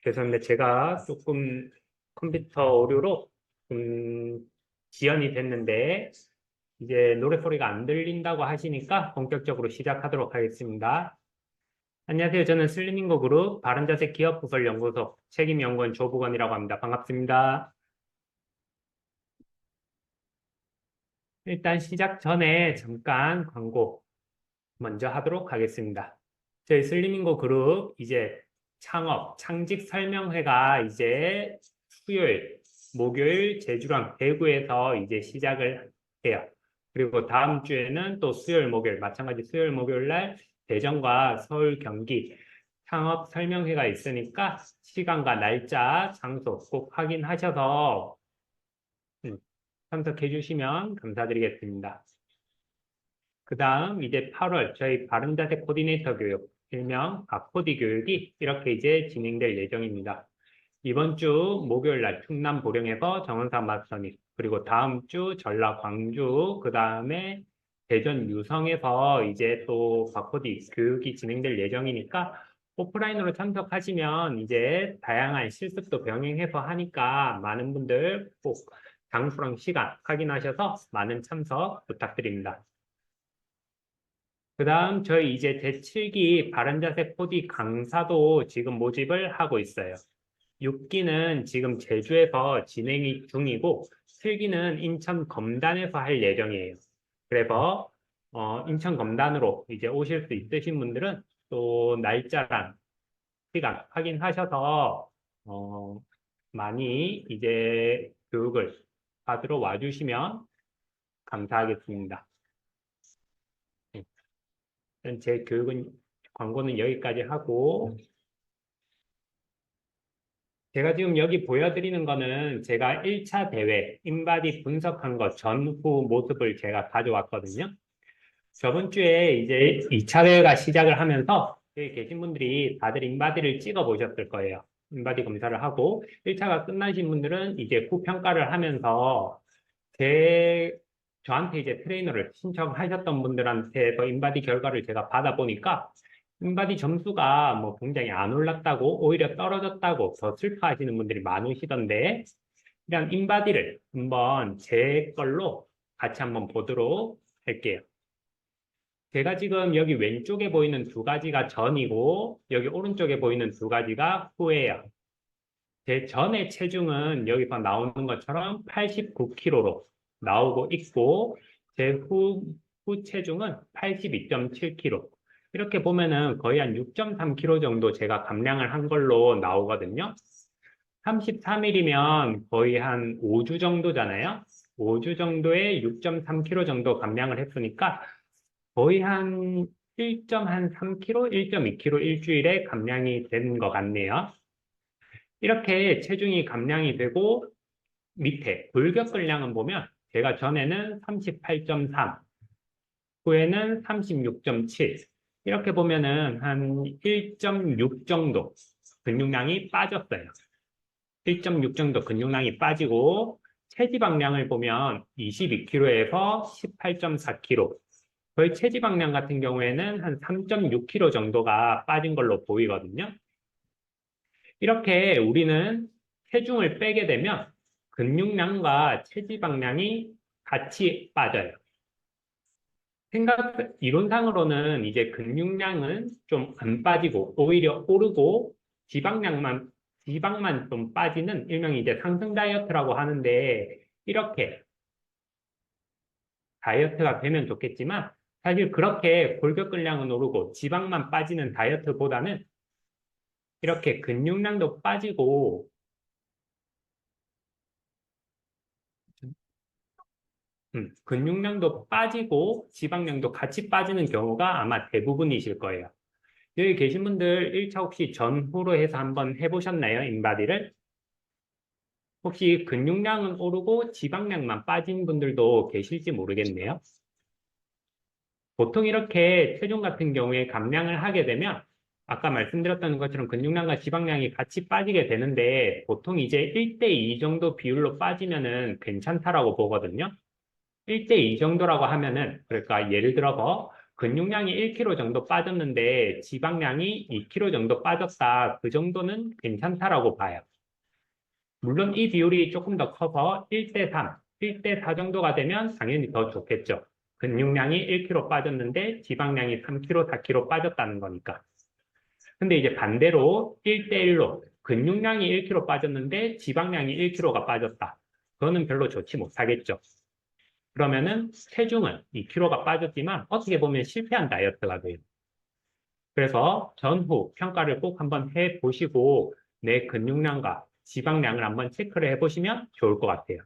죄송합니다. 제가 조금 컴퓨터 오류로 지연이 됐는데 이제 노래 소리가 안 들린다고 하시니까 본격적으로 시작하도록 하겠습니다. 안녕하세요. 저는 슬리밍고 그룹 바른자세 기업부설연구소 책임연구원 조부건이라고 합니다. 반갑습니다. 일단 시작 전에 잠깐 광고 먼저 하도록 하겠습니다. 저희 슬리밍고 그룹 이제 창직 설명회가 이제 수요일, 목요일 제주랑 대구에서 이제 시작을 해요. 그리고 다음 주에는 또 수요일, 목요일, 마찬가지 수요일, 목요일 날 대전과 서울, 경기 창업 설명회가 있으니까 시간과 날짜, 장소 꼭 확인하셔서 참석해 주시면 감사드리겠습니다. 그 다음 이제 8월 저희 바른자세 코디네이터 교육, 일명 박코디 교육이 이렇게 이제 진행될 예정입니다. 이번 주 목요일 날 충남 보령에서 정원사 마스터님, 그리고 다음 주 전라 광주, 그 다음에 대전 유성에서 이제 또 박코디 교육이 진행될 예정이니까 오프라인으로 참석하시면 이제 다양한 실습도 병행해서 하니까 많은 분들 꼭 장소랑 시간 확인하셔서 많은 참석 부탁드립니다. 그 다음 저희 이제 제7기 바른자세 코디 강사도 지금 모집을 하고 있어요. 6기는 지금 제주에서 진행 중이고 7기는 인천 검단에서 할 예정이에요. 그래서 인천 검단으로 이제 오실 수 있으신 분들은 또 날짜랑 시간 확인하셔서 많이 이제 교육을 받으러 와주시면 감사하겠습니다. 제 광고는 여기까지 하고, 제가 지금 여기 보여드리는 거는 제가 1차 대회 인바디 분석한 거 전후 모습을 제가 가져왔거든요. 저번 주에 이제 2차 대회가 시작을 하면서 여기 계신 분들이 다들 인바디를 찍어 보셨을 거예요. 인바디 검사를 하고 1차가 끝나신 분들은 이제 후평가를 하면서 저한테 이제 트레이너를 신청하셨던 분들한테서 인바디 결과를 제가 받아보니까 인바디 점수가 뭐 굉장히 안 올랐다고 오히려 떨어졌다고 더 슬퍼하시는 분들이 많으시던데 그냥 인바디를 한번 제 걸로 같이 한번 보도록 할게요. 제가 지금 여기 왼쪽에 보이는 두 가지가 전이고 여기 오른쪽에 보이는 두 가지가 후예요. 제 전의 체중은 여기서 나오는 것처럼 89kg로 나오고 있고 제 후 체중은 82.7kg. 이렇게 보면은 거의 한 6.3kg 정도 제가 감량을 한 걸로 나오거든요. 33일이면 거의 한 5주 정도잖아요. 5주 정도에 6.3kg 정도 감량을 했으니까 거의 한 1.3kg, 1.2kg 일주일에 감량이 되는 것 같네요. 이렇게 체중이 감량이 되고 밑에 골격근량은 보면 제가 전에는 38.3, 후에는 36.7 이렇게 보면은 한 1.6 정도 근육량이 빠졌어요. 1.6 정도 근육량이 빠지고 체지방량을 보면 22kg에서 18.4kg 저희 체지방량 같은 경우에는 한 3.6kg 정도가 빠진 걸로 보이거든요. 이렇게 우리는 체중을 빼게 되면 근육량과 체지방량이 같이 빠져요. 이론상으로는 이제 근육량은 좀 안 빠지고 오히려 오르고 지방만 좀 빠지는 일명 이제 상승 다이어트라고 하는데 이렇게 다이어트가 되면 좋겠지만 사실 그렇게 골격근량은 오르고 지방만 빠지는 다이어트보다는 이렇게 근육량도 빠지고 근육량도 빠지고 지방량도 같이 빠지는 경우가 아마 대부분이실 거예요. 여기 계신 분들 1차 혹시 전후로 해서 한번 해보셨나요? 인바디를? 혹시 근육량은 오르고 지방량만 빠진 분들도 계실지 모르겠네요. 보통 이렇게 체중 같은 경우에 감량을 하게 되면 아까 말씀드렸던 것처럼 근육량과 지방량이 같이 빠지게 되는데 보통 이제 1대2 정도 비율로 빠지면은 괜찮다라고 보거든요. 1대2 정도라고 하면은 그러니까 예를 들어서 근육량이 1kg 정도 빠졌는데 지방량이 2kg 정도 빠졌다. 그 정도는 괜찮다라고 봐요. 물론 이 비율이 조금 더 커서 1대3, 1대4 정도가 되면 당연히 더 좋겠죠. 근육량이 1kg 빠졌는데 지방량이 3kg, 4kg 빠졌다는 거니까. 근데 이제 반대로 1대1로 근육량이 1kg 빠졌는데 지방량이 1kg가 빠졌다. 그거는 별로 좋지 못하겠죠. 그러면은 체중은 2kg가 빠졌지만 어떻게 보면 실패한 다이어트가 돼요. 그래서 전후 평가를 꼭 한번 해보시고 내 근육량과 지방량을 한번 체크를 해보시면 좋을 것 같아요.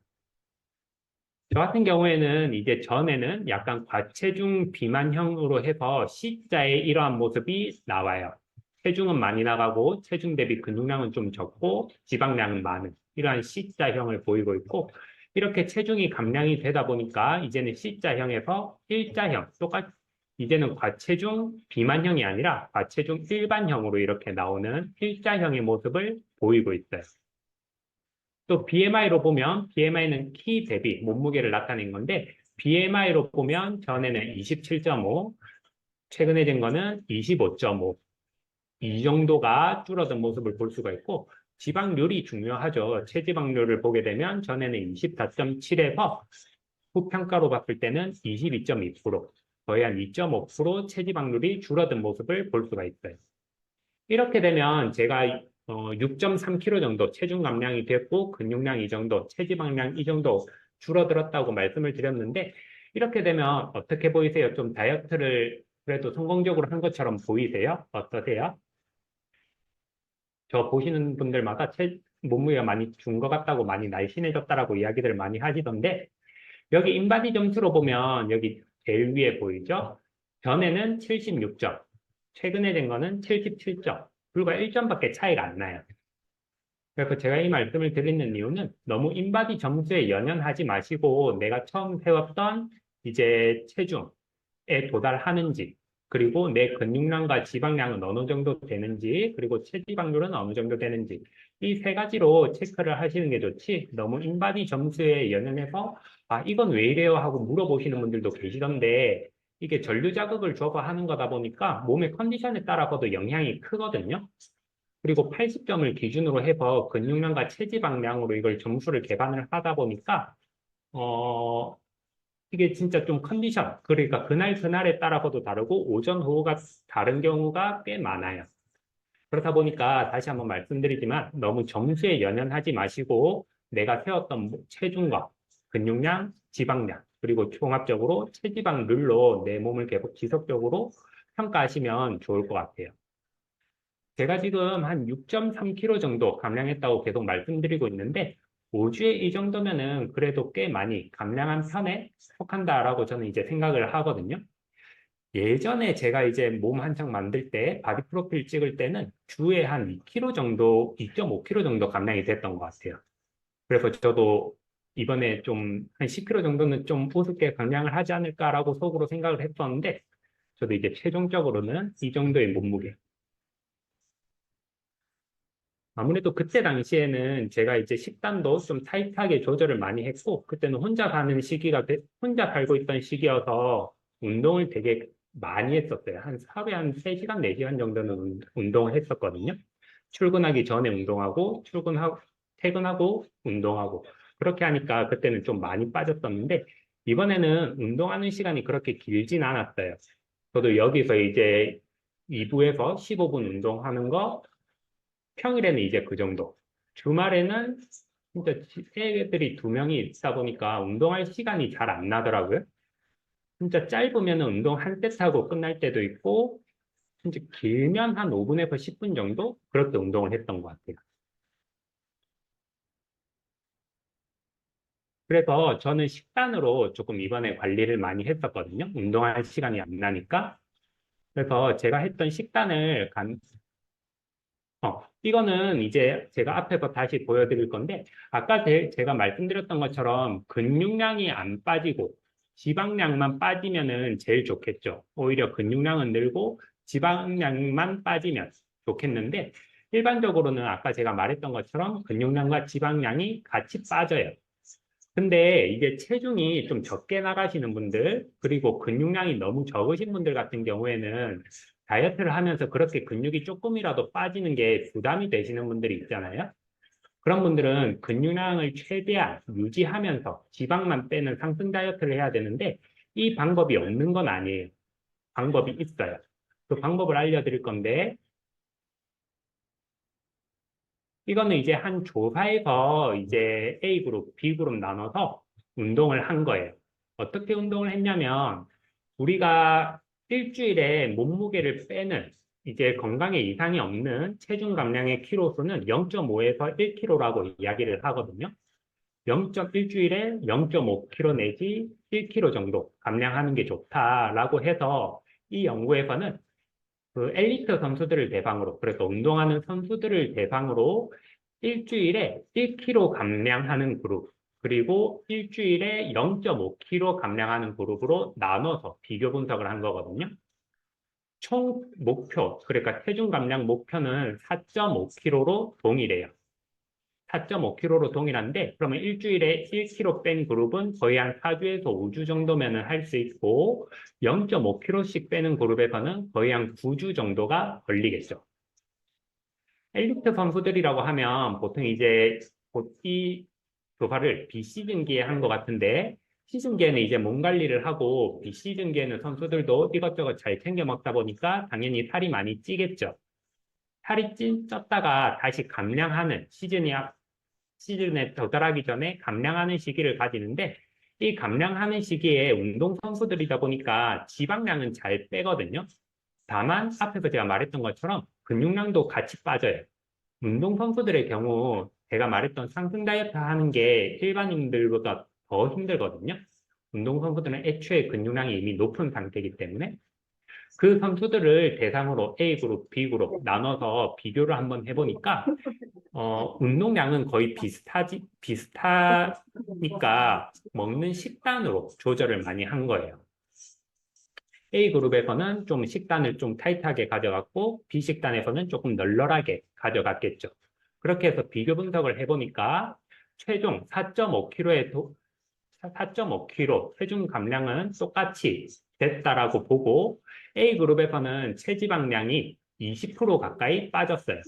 저 같은 경우에는 이제 전에는 약간 과체중 비만형으로 해서 C자의 이러한 모습이 나와요. 체중은 많이 나가고 체중 대비 근육량은 좀 적고 지방량은 많은 이러한 C자형을 보이고 있고 이렇게 체중이 감량이 되다 보니까 이제는 C자형에서 일자형, 똑같이 이제는 과체중 비만형이 아니라 과체중 일반형으로 이렇게 나오는 일자형의 모습을 보이고 있어요. 또 BMI로 보면 BMI는 키 대비 몸무게를 나타낸 건데 BMI로 보면 전에는 27.5, 최근에 된 거는 25.5. 이 정도가 줄어든 모습을 볼 수가 있고 지방률이 중요하죠. 체지방률을 보게 되면 전에는 24.7에서 후평가로 봤을 때는 22.2%, 거의 한 2.5% 체지방률이 줄어든 모습을 볼 수가 있어요. 이렇게 되면 제가 6.3kg 정도 체중 감량이 됐고 근육량 이 정도, 체지방량 이 정도 줄어들었다고 말씀을 드렸는데 이렇게 되면 어떻게 보이세요? 좀 다이어트를 그래도 성공적으로 한 것처럼 보이세요? 어떠세요? 저 보시는 분들마다 몸무게가 많이 준 것 같다고 많이 날씬해졌다라고 이야기들 많이 하시던데 여기 인바디 점수로 보면 여기 제일 위에 보이죠? 전에는 76점, 최근에 된 거는 77점, 불과 1점밖에 차이가 안 나요. 그래서 제가 이 말씀을 드리는 이유는 너무 인바디 점수에 연연하지 마시고 내가 처음 세웠던 이제 체중에 도달하는지 그리고 내 근육량과 지방량은 어느 정도 되는지 그리고 체지방률은 어느 정도 되는지 이 세 가지로 체크를 하시는 게 좋지 너무 인바디 점수에 연연해서 아 이건 왜 이래요 하고 물어보시는 분들도 계시던데 이게 전류 자극을 줘서 하는 거다 보니까 몸의 컨디션에 따라서도 영향이 크거든요. 그리고 80점을 기준으로 해서 근육량과 체지방량으로 이걸 점수를 계산을 하다 보니까 어 이게 진짜 좀 컨디션 그러니까 그날 그날에 따라서도 다르고 오전 오후가 다른 경우가 꽤 많아요. 그렇다 보니까 다시 한번 말씀드리지만 너무 점수에 연연하지 마시고 내가 세웠던 체중과 근육량, 지방량 그리고 종합적으로 체지방률로 내 몸을 계속 지속적으로 평가하시면 좋을 것 같아요. 제가 지금 한 6.3kg 정도 감량했다고 계속 말씀드리고 있는데 5주에 이 정도면은 그래도 꽤 많이 감량한 편에 속한다라고 저는 이제 생각을 하거든요. 예전에 제가 이제 몸 한창 만들 때 바디 프로필 찍을 때는 주에 한 2kg 정도, 2.5kg 정도 감량이 됐던 것 같아요. 그래서 저도 이번에 좀 한 10kg 정도는 좀 우습게 감량을 하지 않을까라고 속으로 생각을 했었는데 저도 이제 최종적으로는 이 정도의 몸무게 아무래도 그때 당시에는 제가 이제 식단도 좀 타이트하게 조절을 많이 했고, 그때는 혼자 사는 시기가, 혼자 살고 있던 시기여서 운동을 되게 많이 했었어요. 한 하루에 한 3시간, 4시간 정도는 운동을 했었거든요. 출근하기 전에 운동하고, 퇴근하고, 운동하고. 그렇게 하니까 그때는 좀 많이 빠졌었는데, 이번에는 운동하는 시간이 그렇게 길진 않았어요. 저도 여기서 이제 2부에서 15분 운동하는 거, 평일에는 이제 그 정도. 주말에는 진짜 애들이 2명이 있다 보니까 운동할 시간이 잘 안 나더라고요. 진짜 짧으면 운동 한 세트 하고 끝날 때도 있고, 진짜 길면 한 5분에서 10분 정도? 그렇게 운동을 했던 것 같아요. 그래서 저는 식단으로 조금 이번에 관리를 많이 했었거든요. 운동할 시간이 안 나니까. 그래서 제가 했던 식단을 이거는 이제 제가 앞에서 다시 보여드릴 건데, 아까 제가 말씀드렸던 것처럼 근육량이 안 빠지고 지방량만 빠지면은 제일 좋겠죠. 오히려 근육량은 늘고 지방량만 빠지면 좋겠는데, 일반적으로는 아까 제가 말했던 것처럼 근육량과 지방량이 같이 빠져요. 근데 이게 체중이 좀 적게 나가시는 분들, 그리고 근육량이 너무 적으신 분들 같은 경우에는 다이어트를 하면서 그렇게 근육이 조금이라도 빠지는 게 부담이 되시는 분들이 있잖아요. 그런 분들은 근육량을 최대한 유지하면서 지방만 빼는 상승 다이어트를 해야 되는데 이 방법이 없는 건 아니에요. 방법이 있어요. 그 방법을 알려드릴 건데 이거는 이제 한 조사에서 이제 A그룹, B그룹 나눠서 운동을 한 거예요. 어떻게 운동을 했냐면 우리가 일주일에 몸무게를 빼는 이제 건강에 이상이 없는 체중 감량의 키로수는 0.5에서 1kg라고 이야기를 하거든요. 0.1주일에 0.5kg 내지 1kg 정도 감량하는 게 좋다라고 해서 이 연구에서는 그 엘리트 선수들을 대상으로, 그래서 운동하는 선수들을 대상으로 일주일에 1kg 감량하는 그룹, 그리고 일주일에 0.5kg 감량하는 그룹으로 나눠서 비교 분석을 한 거거든요. 총 목표, 그러니까 체중 감량 목표는 4.5kg로 동일해요. 4.5kg로 동일한데, 그러면 일주일에 1kg 뺀 그룹은 거의 한 4주에서 5주 정도면은 할 수 있고, 0.5kg씩 빼는 그룹에서는 거의 한 9주 정도가 걸리겠죠. 엘리트 선수들이라고 하면 보통 이제 이 교과를 비시즌기에 한 것 같은데, 시즌기에는 이제 몸 관리를 하고, 비시즌기에는 선수들도 이것저것 잘 챙겨 먹다 보니까 당연히 살이 많이 찌겠죠. 살이 쪘다가 다시 감량하는 시즌에 도달하기 전에 감량하는 시기를 가지는데 이 감량하는 시기에 운동선수들이다 보니까 지방량은 잘 빼거든요. 다만 앞에서 제가 말했던 것처럼 근육량도 같이 빠져요. 운동선수들의 경우 제가 말했던 상승 다이어트 하는 게 일반인들보다 더 힘들거든요. 운동선수들은 애초에 근육량이 이미 높은 상태이기 때문에 그 선수들을 대상으로 A그룹, B그룹 나눠서 비교를 한번 해보니까 운동량은 거의 비슷하니까 먹는 식단으로 조절을 많이 한 거예요. A그룹에서는 좀 식단을 좀 타이트하게 가져갔고, B식단에서는 조금 널널하게 가져갔겠죠. 그렇게 해서 비교 분석을 해보니까 최종 4.5kg 체중 감량은 똑같이 됐다라고 보고, A그룹에서는 체지방량이 20% 가까이 빠졌어요.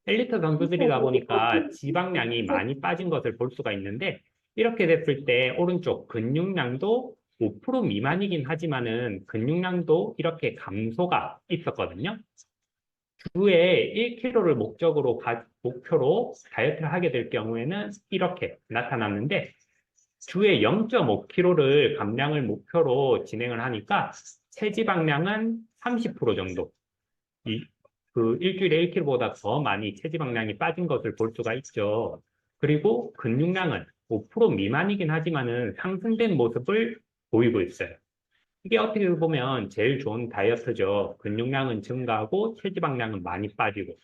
엘리트 선수들이다 보니까 지방량이 많이 빠진 것을 볼 수가 있는데 이렇게 됐을 때 오른쪽 근육량도 5% 미만이긴 하지만은 근육량도 이렇게 감소가 있었거든요. 주에 1kg를 목표로 다이어트를 하게 될 경우에는 이렇게 나타났는데 주에 0.5kg를 감량을 목표로 진행을 하니까 체지방량은 30% 정도 그 일주일에 1kg보다 더 많이 체지방량이 빠진 것을 볼 수가 있죠. 그리고 근육량은 5% 미만이긴 하지만은 상승된 모습을 보이고 있어요. 이게 어떻게 보면 제일 좋은 다이어트죠. 근육량은 증가하고 체지방량은 많이 빠지고.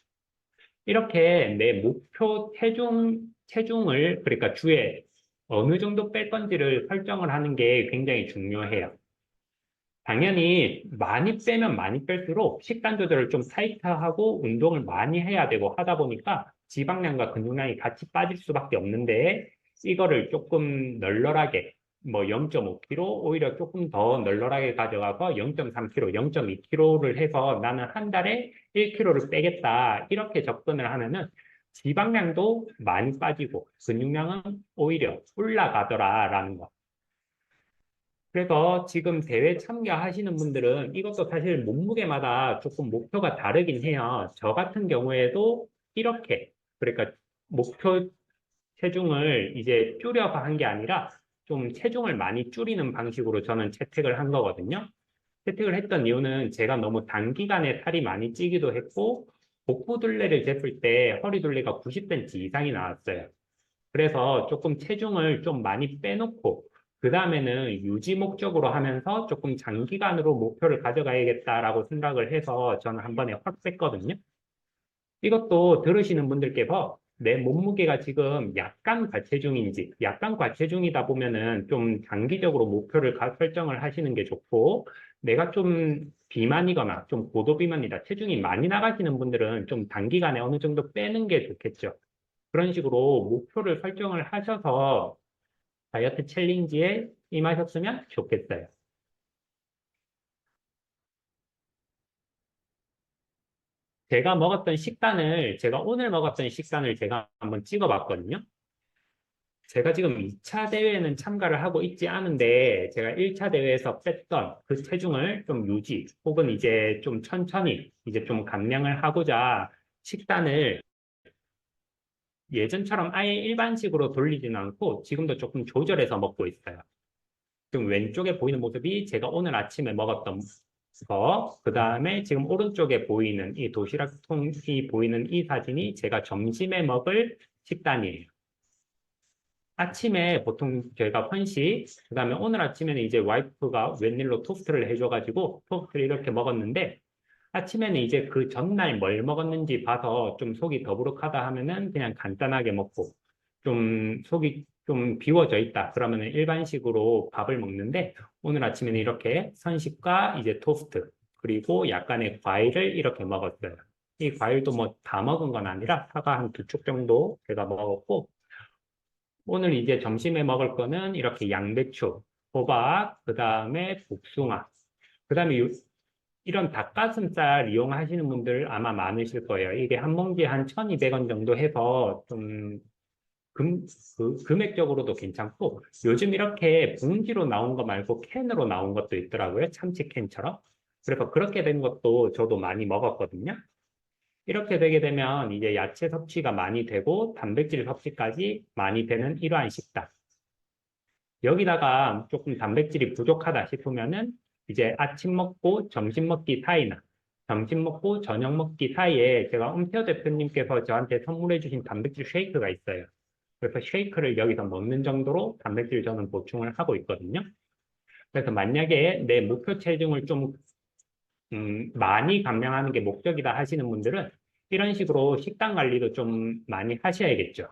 이렇게 내 목표 체중을, 그러니까 주에 어느 정도 뺄 건지를 설정을 하는 게 굉장히 중요해요. 당연히 많이 빼면 많이 뺄수록 식단 조절을 좀 타이트하고 운동을 많이 해야 되고 하다 보니까 지방량과 근육량이 같이 빠질 수밖에 없는데 이거를 조금 널널하게 뭐 0.5kg 오히려 조금 더 널널하게 가져가서 0.3kg, 0.2kg를 해서 나는 한 달에 1kg를 빼겠다 이렇게 접근을 하면은 지방량도 많이 빠지고 근육량은 오히려 올라가더라라는 거. 그래서 지금 대회 참가하시는 분들은 이것도 사실 몸무게마다 조금 목표가 다르긴 해요. 저 같은 경우에도 이렇게, 그러니까 목표 체중을 이제 줄여서 한 게 아니라 좀 체중을 많이 줄이는 방식으로 저는 채택을 한 거거든요. 채택을 했던 이유는 제가 너무 단기간에 살이 많이 찌기도 했고, 복부 둘레를 쟀을 때 허리 둘레가 90cm 이상이 나왔어요. 그래서 조금 체중을 좀 많이 빼놓고 그 다음에는 유지 목적으로 하면서 조금 장기간으로 목표를 가져가야겠다라고 생각을 해서 저는 한 번에 확 뺐거든요. 이것도 들으시는 분들께서 내 몸무게가 지금 약간 과체중인지, 약간 과체중이다 보면은 좀 장기적으로 목표를 설정을 하시는 게 좋고, 내가 좀 비만이거나 좀 고도비만이다, 체중이 많이 나가시는 분들은 좀 단기간에 어느 정도 빼는 게 좋겠죠. 그런 식으로 목표를 설정을 하셔서 다이어트 챌린지에 임하셨으면 좋겠어요. 제가 오늘 먹었던 식단을 제가 한번 찍어봤거든요. 제가 지금 2차 대회에는 참가를 하고 있지 않은데, 제가 1차 대회에서 뺐던 그 체중을 좀 유지, 혹은 이제 좀 천천히, 이제 좀 감량을 하고자 식단을 예전처럼 아예 일반식으로 돌리지는 않고, 지금도 조금 조절해서 먹고 있어요. 지금 왼쪽에 보이는 모습이 제가 오늘 아침에 먹었던 거, 그 다음에 지금 오른쪽에 보이는 이 도시락통이 보이는 이 사진이 제가 점심에 먹을 식단이에요. 아침에 보통 저희가 헌식, 그 다음에 오늘 아침에는 이제 와이프가 웬일로 토스트를 해줘가지고 토스트를 이렇게 먹었는데, 아침에는 이제 그 전날 뭘 먹었는지 봐서 좀 속이 더부룩하다 하면은 그냥 간단하게 먹고, 좀 속이 좀 비워져 있다 그러면은 일반식으로 밥을 먹는데, 오늘 아침에는 이렇게 선식과 이제 토스트 그리고 약간의 과일을 이렇게 먹었어요. 이 과일도 뭐 다 먹은 건 아니라 사과 한 2축 정도 제가 먹었고, 오늘 이제 점심에 먹을 거는 이렇게 양배추, 호박, 그 다음에 복숭아, 그 다음에 이런 닭가슴살 이용하시는 분들 아마 많으실 거예요. 이게 한 봉지에 한 1,200원 정도 해서 좀 금액적으로도 괜찮고, 요즘 이렇게 봉지로 나온 거 말고 캔으로 나온 것도 있더라고요. 참치캔처럼. 그래서 그렇게 된 것도 저도 많이 먹었거든요. 이렇게 되게 되면 이제 야채 섭취가 많이 되고 단백질 섭취까지 많이 되는 이러한 식단. 여기다가 조금 단백질이 부족하다 싶으면은 이제 아침 먹고 점심 먹기 사이나 점심 먹고 저녁 먹기 사이에 제가 엄태호 대표님께서 저한테 선물해 주신 단백질 쉐이크가 있어요. 그래서 쉐이크를 여기서 먹는 정도로 단백질 저는 보충을 하고 있거든요. 그래서 만약에 내 목표 체중을 좀 많이 감량하는 게 목적이다 하시는 분들은 이런 식으로 식단 관리도 좀 많이 하셔야겠죠.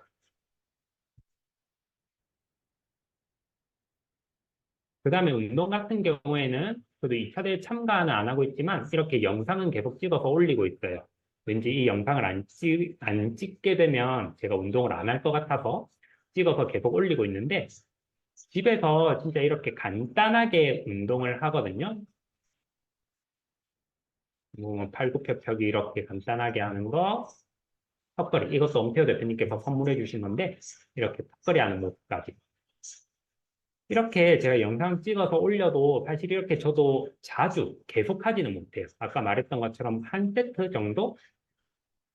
그 다음에 운동 같은 경우에는 저도 2차 대회 참가는 안 하고 있지만 이렇게 영상은 계속 찍어서 올리고 있어요. 왠지 이 영상을 안 찍게 되면 제가 운동을 안 할 것 같아서 찍어서 계속 올리고 있는데, 집에서 진짜 이렇게 간단하게 운동을 하거든요. 뭐 팔굽혀펴기 이렇게 간단하게 하는 거, 턱걸이, 이것도 엄태호 대표님께서 선물해 주신 건데 이렇게 턱걸이 하는 모습까지. 이렇게 제가 영상 찍어서 올려도 사실 이렇게 저도 자주 계속 하지는 못해요. 아까 말했던 것처럼 한 세트 정도?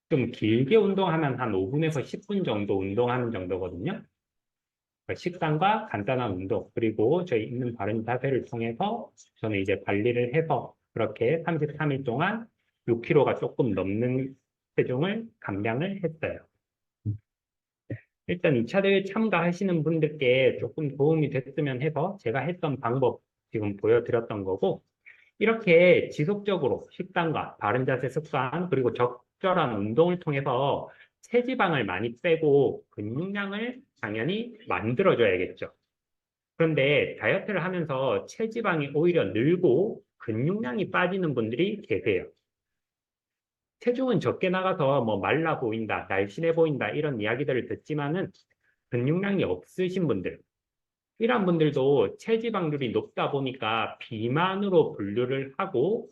좀 길게 운동하면 한 5분에서 10분 정도 운동하는 정도거든요. 그러니까 식단과 간단한 운동, 그리고 저희 있는 바른 자세를 통해서 저는 이제 관리를 해서 그렇게 33일 동안 6kg가 조금 넘는 체중을 감량을 했어요. 일단 2차 대회 참가하시는 분들께 조금 도움이 됐으면 해서 제가 했던 방법 지금 보여드렸던 거고, 이렇게 지속적으로 식단과 바른 자세 습관 그리고 적절한 운동을 통해서 체지방을 많이 빼고 근육량을 당연히 만들어줘야겠죠. 그런데 다이어트를 하면서 체지방이 오히려 늘고 근육량이 빠지는 분들이 계세요. 체중은 적게 나가서 뭐 말라 보인다, 날씬해 보인다 이런 이야기들을 듣지만은 근육량이 없으신 분들, 이런 분들도 체지방률이 높다 보니까 비만으로 분류를 하고,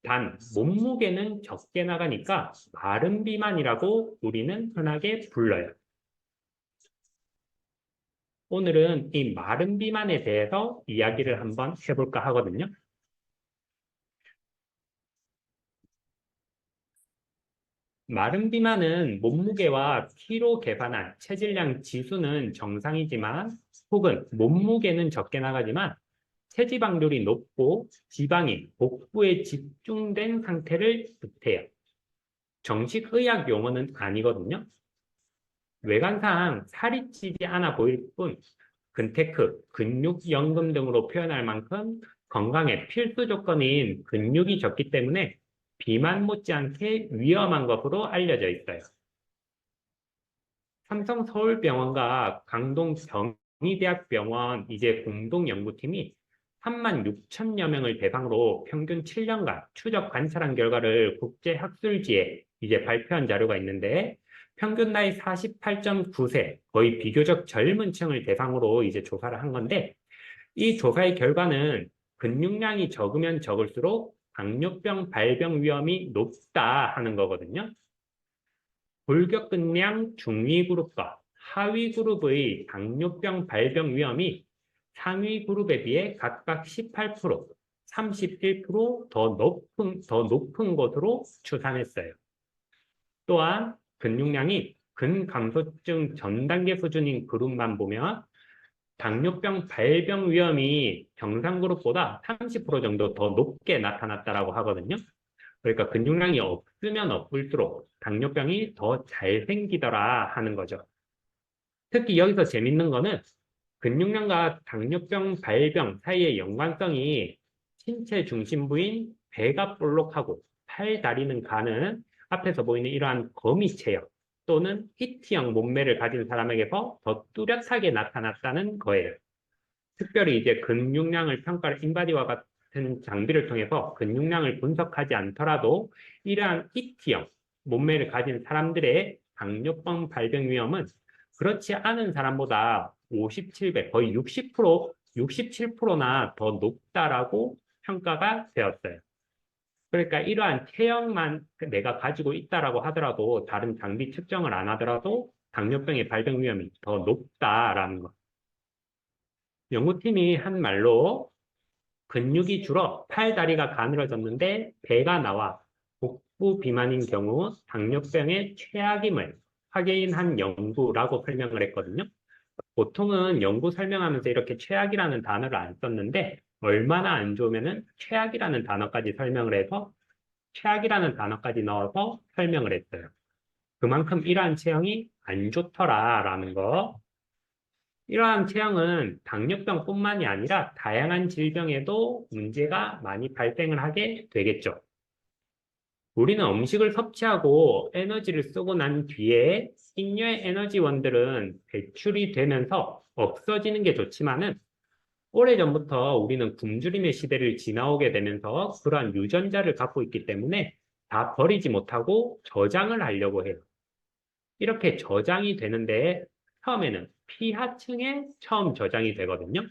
단 몸무게는 적게 나가니까 마른 비만이라고 우리는 흔하게 불러요. 오늘은 이 마른 비만에 대해서 이야기를 한번 해볼까 하거든요. 마른 비만은 몸무게와 키로 계산한 체질량 지수는 정상이지만, 혹은 몸무게는 적게 나가지만 체지방률이 높고 지방이 복부에 집중된 상태를 뜻해요. 정식 의학 용어는 아니거든요. 외관상 살이 찌지 않아 보일 뿐 근테크, 근육연금 등으로 표현할 만큼 건강의 필수 조건인 근육이 적기 때문에 비만 못지않게 위험한 것으로 알려져 있어요. 삼성서울병원과 강동경희대학병원 이제 공동연구팀이 36,000여 명을 대상으로 평균 7년간 추적 관찰한 결과를 국제학술지에 이제 발표한 자료가 있는데, 평균 나이 48.9세, 거의 비교적 젊은 층을 대상으로 이제 조사를 한 건데, 이 조사의 결과는 근육량이 적으면 적을수록 당뇨병 발병 위험이 높다 하는 거거든요. 골격근량 중위 그룹과 하위 그룹의 당뇨병 발병 위험이 상위 그룹에 비해 각각 18%, 31%더 높은 것으로 추산했어요. 또한 근육량이 근감소증 전 단계 수준인 그룹만 보면 당뇨병 발병 위험이 정상 그룹보다 30% 정도 더 높게 나타났다라고 하거든요. 그러니까 근육량이 없으면 없을수록 당뇨병이 더 잘 생기더라 하는 거죠. 특히 여기서 재밌는 거는 근육량과 당뇨병 발병 사이의 연관성이 신체 중심부인 배가 볼록하고 팔, 다리는 가는 앞에서 보이는 이러한 거미 체형 또는 히트형 몸매를 가진 사람에게서 더 뚜렷하게 나타났다는 거예요. 특별히 이제 근육량을 평가를 인바디와 같은 장비를 통해서 근육량을 분석하지 않더라도 이러한 히트형 몸매를 가진 사람들의 당뇨병 발병 위험은 그렇지 않은 사람보다 57배, 거의 67%나 더 높다라고 평가가 되었어요. 그러니까 이러한 체형만 내가 가지고 있다라고 하더라도 다른 장비 측정을 안 하더라도 당뇨병의 발병 위험이 더 높다라는 것. 연구팀이 한 말로 근육이 줄어 팔, 다리가 가늘어졌는데 배가 나와 복부 비만인 경우 당뇨병의 최악임을 확인한 연구라고 설명을 했거든요. 보통은 연구 설명하면서 이렇게 최악이라는 단어를 안 썼는데 얼마나 안 좋으면은 최악이라는 단어까지 설명을 해서 최악이라는 단어까지 넣어서 설명을 했어요. 그만큼 이러한 체형이 안 좋더라라는 거. 이러한 체형은 당뇨병뿐만이 아니라 다양한 질병에도 문제가 많이 발생을 하게 되겠죠. 우리는 음식을 섭취하고 에너지를 쓰고 난 뒤에 잉여의 에너지원들은 배출이 되면서 없어지는 게 좋지만은 오래전부터 우리는 굶주림의 시대를 지나오게 되면서 그러한 유전자를 갖고 있기 때문에 다 버리지 못하고 저장을 하려고 해요. 이렇게 저장이 되는데 처음에는 피하층에 처음 저장이 되거든요.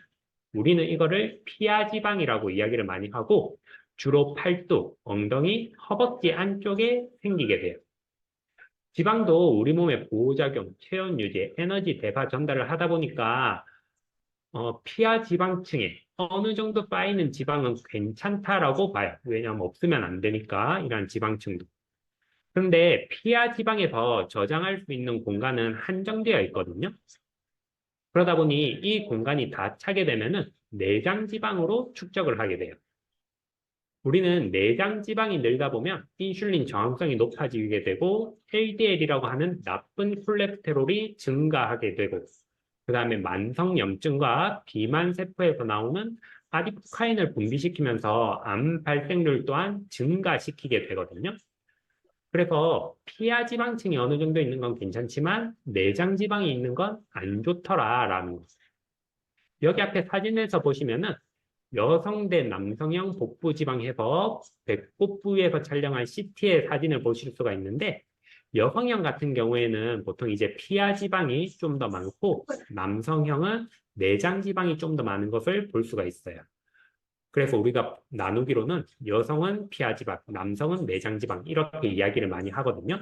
우리는 이거를 피하지방이라고 이야기를 많이 하고 주로 팔뚝, 엉덩이, 허벅지 안쪽에 생기게 돼요. 지방도 우리 몸의 보호작용, 체온 유지, 에너지 대사 전달을 하다 보니까 피하지방층에 어느 정도 쌓이는 지방은 괜찮다라고 봐요. 왜냐하면 없으면 안 되니까 이런 지방층도. 그런데 피하지방에서 저장할 수 있는 공간은 한정되어 있거든요. 그러다 보니 이 공간이 다 차게 되면은 내장 지방으로 축적을 하게 돼요. 우리는 내장 지방이 늘다 보면 인슐린 저항성이 높아지게 되고 LDL이라고 하는 나쁜 콜레스테롤이 증가하게 되고 그 다음에 만성염증과 비만세포에서 나오는 아디포카인을 분비시키면서 암 발생률 또한 증가시키게 되거든요. 그래서 피하지방층이 어느 정도 있는 건 괜찮지만 내장지방이 있는 건 안 좋더라라는 거. 여기 앞에 사진에서 보시면은 여성 대 남성형 복부지방 해서 배꼽 부위에서 촬영한 CT의 사진을 보실 수가 있는데 여성형 같은 경우에는 보통 이제 피하지방이 좀 더 많고 남성형은 내장지방이 좀 더 많은 것을 볼 수가 있어요. 그래서 우리가 나누기로는 여성은 피하지방, 남성은 내장지방 이렇게 이야기를 많이 하거든요.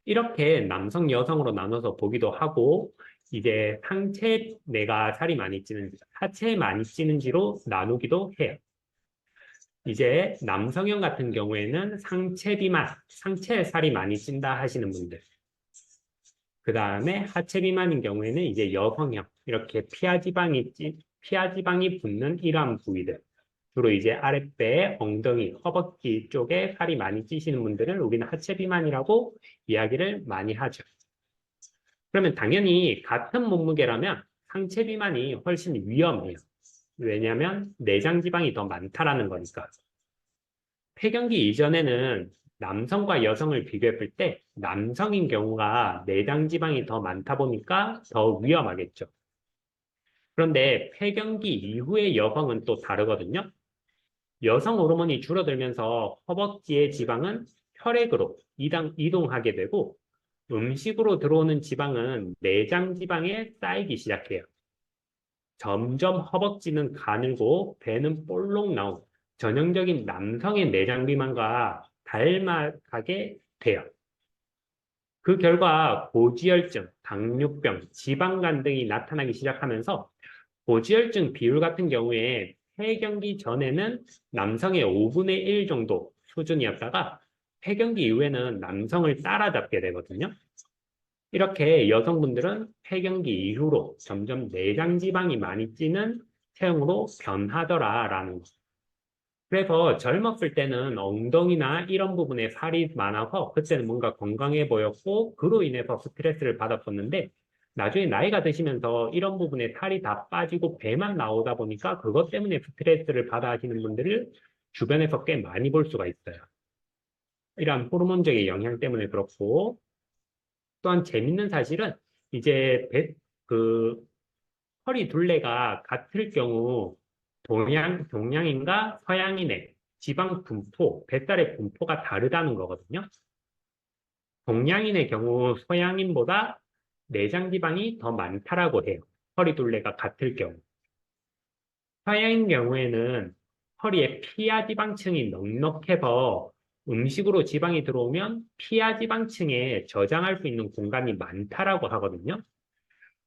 이렇게 남성, 여성으로 나눠서 보기도 하고 이제 상체 내가 살이 많이 찌는지, 하체에 많이 찌는지로 나누기도 해요. 이제 남성형 같은 경우에는 상체 비만, 상체에 살이 많이 찐다 하시는 분들. 그 다음에 하체 비만인 경우에는 이제 여성형, 이렇게 피하지방이 붙는 이러한 부위들. 주로 이제 아랫배, 엉덩이, 허벅지 쪽에 살이 많이 찌시는 분들을 우리는 하체 비만이라고 이야기를 많이 하죠. 그러면 당연히 같은 몸무게라면 상체 비만이 훨씬 위험해요. 왜냐하면 내장 지방이 더 많다라는 거니까. 폐경기 이전에는 남성과 여성을 비교했을 때 남성인 경우가 내장 지방이 더 많다 보니까 더 위험하겠죠. 그런데 폐경기 이후의 여성은 또 다르거든요. 여성 호르몬이 줄어들면서 허벅지의 지방은 혈액으로 이동하게 되고 음식으로 들어오는 지방은 내장 지방에 쌓이기 시작해요. 점점 허벅지는 가늘고 배는 볼록 나온 전형적인 남성의 내장 비만과 닮아가게 돼요. 그 결과 고지혈증, 당뇨병, 지방간 등이 나타나기 시작하면서 고지혈증 비율 같은 경우에 폐경기 전에는 남성의 5분의 1 정도 수준이었다가 폐경기 이후에는 남성을 따라잡게 되거든요. 이렇게 여성분들은 폐경기 이후로 점점 내장 지방이 많이 찌는 체형으로 변하더라라는 거. 그래서 젊었을 때는 엉덩이나 이런 부분에 살이 많아서 그때는 뭔가 건강해 보였고 그로 인해서 스트레스를 받았었는데 나중에 나이가 드시면서 이런 부분에 살이 다 빠지고 배만 나오다 보니까 그것 때문에 스트레스를 받아 하시는 분들을 주변에서 꽤 많이 볼 수가 있어요. 이러한 호르몬적인 영향 때문에 그렇고 또한 재밌는 사실은 이제 그 허리 둘레가 같을 경우 동양인과 서양인의 지방 분포, 뱃살의 분포가 다르다는 거거든요. 동양인의 경우 서양인보다 내장 지방이 더 많다라고 해요. 허리 둘레가 같을 경우. 서양인 경우에는 허리에 피하 지방층이 넉넉해서 음식으로 지방이 들어오면 피하 지방층에 저장할 수 있는 공간이 많다라고 하거든요.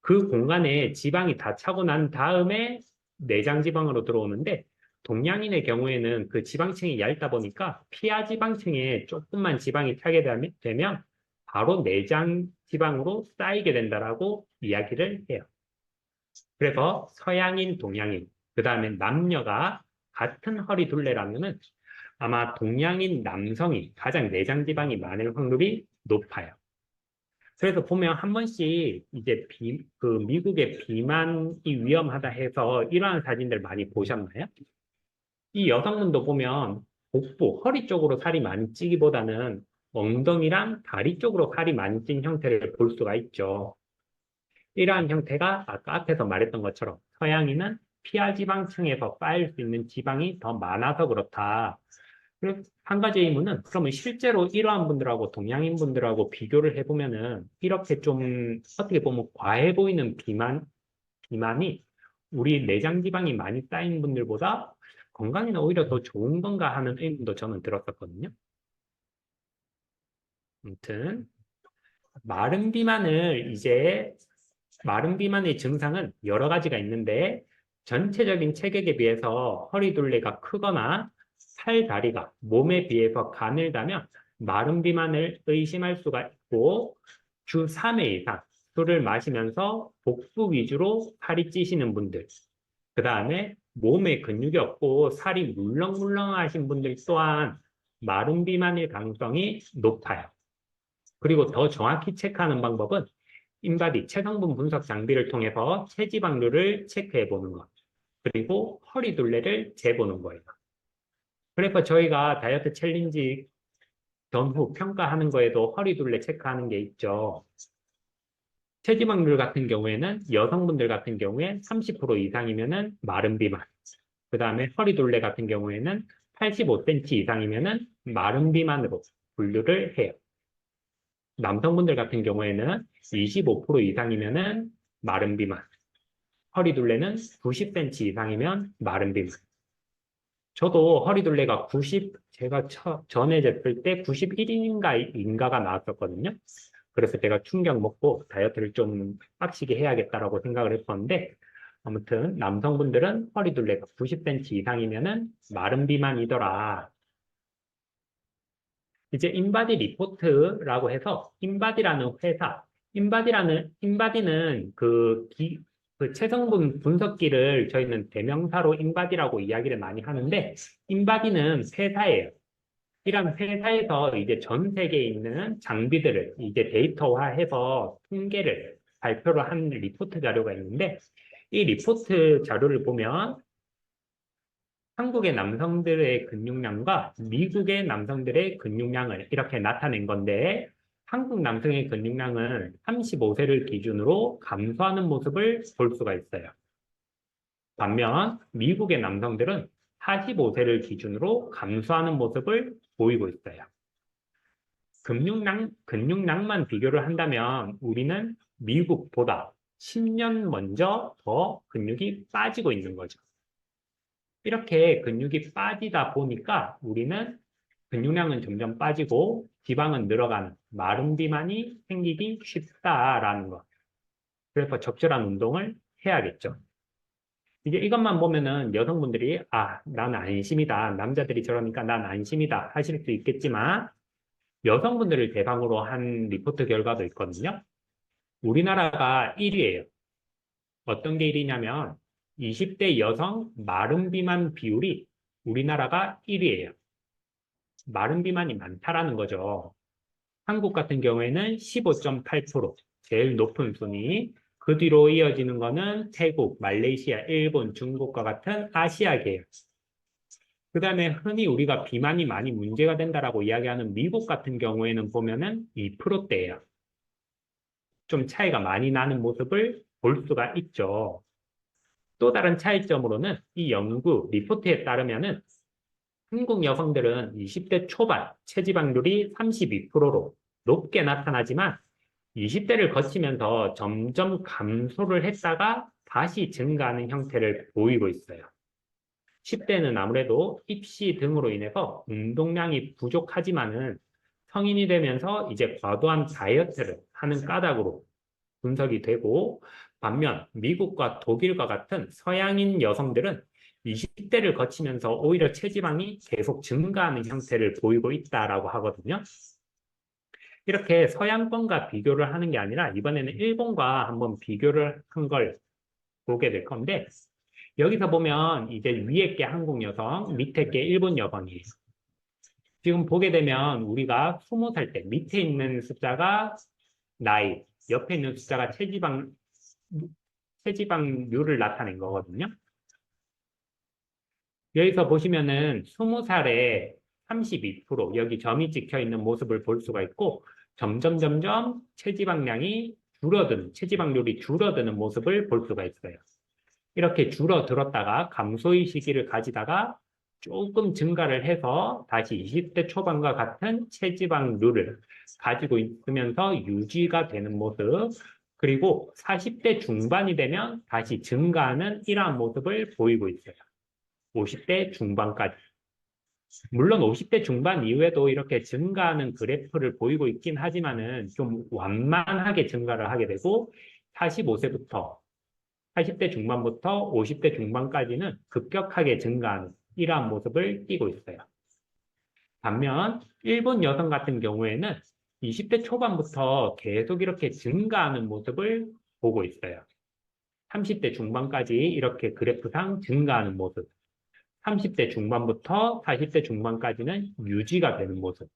그 공간에 지방이 다 차고 난 다음에 내장 지방으로 들어오는데 동양인의 경우에는 그 지방층이 얇다 보니까 피하 지방층에 조금만 지방이 차게 되면 바로 내장 지방으로 쌓이게 된다라고 이야기를 해요. 그래서 서양인, 동양인, 그 다음에 남녀가 같은 허리 둘레라면은 아마 동양인 남성이 가장 내장 지방이 많을 확률이 높아요. 그래서 보면 한 번씩 이제 미국의 비만이 위험하다 해서 이러한 사진들 많이 보셨나요? 이 여성분도 보면 복부, 허리 쪽으로 살이 많이 찌기보다는 엉덩이랑 다리 쪽으로 살이 많이 찐 형태를 볼 수가 있죠. 이러한 형태가 아까 앞에서 말했던 것처럼 서양인은 피하지방층에서 쌓일 수 있는 지방이 더 많아서 그렇다. 그리고 한 가지 의문은 그러면 실제로 이러한 분들하고 동양인 분들하고 비교를 해보면은 이렇게 좀 어떻게 보면 과해 보이는 비만이 우리 내장 지방이 많이 쌓인 분들보다 건강에는 오히려 더 좋은 건가 하는 의문도 저는 들었었거든요. 아무튼 마른 비만의 증상은 여러 가지가 있는데 전체적인 체격에 비해서 허리 둘레가 크거나 팔, 다리가 몸에 비해서 가늘다면 마른 비만을 의심할 수가 있고 주 3회 이상 술을 마시면서 복부 위주로 살이 찌시는 분들, 그 다음에 몸에 근육이 없고 살이 물렁물렁하신 분들 또한 마른 비만일 가능성이 높아요. 그리고 더 정확히 체크하는 방법은 인바디 체성분 분석 장비를 통해서 체지방률을 체크해 보는 것, 그리고 허리 둘레를 재보는 거예요. 그래서 저희가 다이어트 챌린지 전후 평가하는 거에도 허리 둘레 체크하는 게 있죠. 체지방률 같은 경우에는 여성분들 같은 경우에 30% 이상이면은 마른 비만, 그 다음에 허리 둘레 같은 경우에는 85cm 이상이면은 마른 비만으로 분류를 해요. 남성분들 같은 경우에는 25% 이상이면은 마른 비만, 허리 둘레는 90cm 이상이면 마른 비만. 저도 허리 둘레가 제가 전에 쟀을 때 91인가가 나왔었거든요. 그래서 제가 충격 먹고 다이어트를 좀 빡시게 해야겠다라고 생각을 했었는데, 아무튼 남성분들은 허리 둘레가 90cm 이상이면은 마른 비만이더라. 이제 인바디 리포트라고 해서 인바디라는 회사, 인바디는 그 체성분 분석기를 저희는 대명사로 인바디라고 이야기를 많이 하는데 인바디는 회사예요. 이런 회사에서 이제 전 세계에 있는 장비들을 이제 데이터화해서 통계를 발표를 한 리포트 자료가 있는데 이 리포트 자료를 보면 한국의 남성들의 근육량과 미국의 남성들의 근육량을 이렇게 나타낸 건데 한국 남성의 근육량은 35세를 기준으로 감소하는 모습을 볼 수가 있어요. 반면 미국의 남성들은 45세를 기준으로 감소하는 모습을 보이고 있어요. 근육량만 비교를 한다면 우리는 미국보다 10년 먼저 더 근육이 빠지고 있는 거죠. 이렇게 근육이 빠지다 보니까 우리는 근육량은 점점 빠지고 지방은 늘어가는 마른 비만이 생기기 쉽다라는 거. 그래서 적절한 운동을 해야겠죠. 이제 이것만 보면은 여성분들이 난 안심이다. 남자들이 저러니까 난 안심이다 하실 수 있겠지만 여성분들을 대상으로 한 리포트 결과도 있거든요. 우리나라가 1위예요. 어떤 게 1위냐면 20대 여성 마른 비만 비율이 우리나라가 1위예요. 마른 비만이 많다라는 거죠. 한국 같은 경우에는 15.8%, 제일 높은 순위. 그 뒤로 이어지는 거는 태국, 말레이시아, 일본, 중국과 같은 아시아계예요. 그 다음에 흔히 우리가 비만이 많이 문제가 된다라고 이야기하는 미국 같은 경우에는 보면은 2%대예요. 좀 차이가 많이 나는 모습을 볼 수가 있죠. 또 다른 차이점으로는 이 연구 리포트에 따르면은 한국 여성들은 20대 초반 체지방률이 32%로 높게 나타나지만 20대를 거치면서 점점 감소를 했다가 다시 증가하는 형태를 보이고 있어요. 10대는 아무래도 입시 등으로 인해서 운동량이 부족하지만은 성인이 되면서 이제 과도한 다이어트를 하는 까닭으로 분석이 되고, 반면 미국과 독일과 같은 서양인 여성들은 20대를 거치면서 오히려 체지방이 계속 증가하는 형태를 보이고 있다라고 하거든요. 이렇게 서양권과 비교를 하는 게 아니라 이번에는 일본과 한번 비교를 한 걸 보게 될 건데, 여기서 보면 이제 위에 게 한국 여성, 밑에 게 일본 여성이에요. 지금 보게 되면 우리가 20살 때 밑에 있는 숫자가 나이, 옆에 있는 숫자가 체지방률을 나타낸 거거든요. 여기서 보시면은 20살에 32%, 여기 점이 찍혀 있는 모습을 볼 수가 있고, 점점 체지방량이 체지방률이 줄어드는 모습을 볼 수가 있어요. 이렇게 줄어들었다가 감소의 시기를 가지다가 조금 증가를 해서 다시 20대 초반과 같은 체지방률을 가지고 있으면서 유지가 되는 모습, 그리고 40대 중반이 되면 다시 증가하는 이러한 모습을 보이고 있어요. 50대 중반까지. 물론 50대 중반 이후에도 이렇게 증가하는 그래프를 보이고 있긴 하지만은 좀 완만하게 증가를 하게 되고 45세부터 40대 중반부터 50대 중반까지는 급격하게 증가하는 이러한 모습을 띠고 있어요. 반면 일본 여성 같은 경우에는 20대 초반부터 계속 이렇게 증가하는 모습을 보고 있어요. 30대 중반까지 이렇게 그래프상 증가하는 모습. 30대 중반부터 40대 중반까지는 유지가 되는 모습.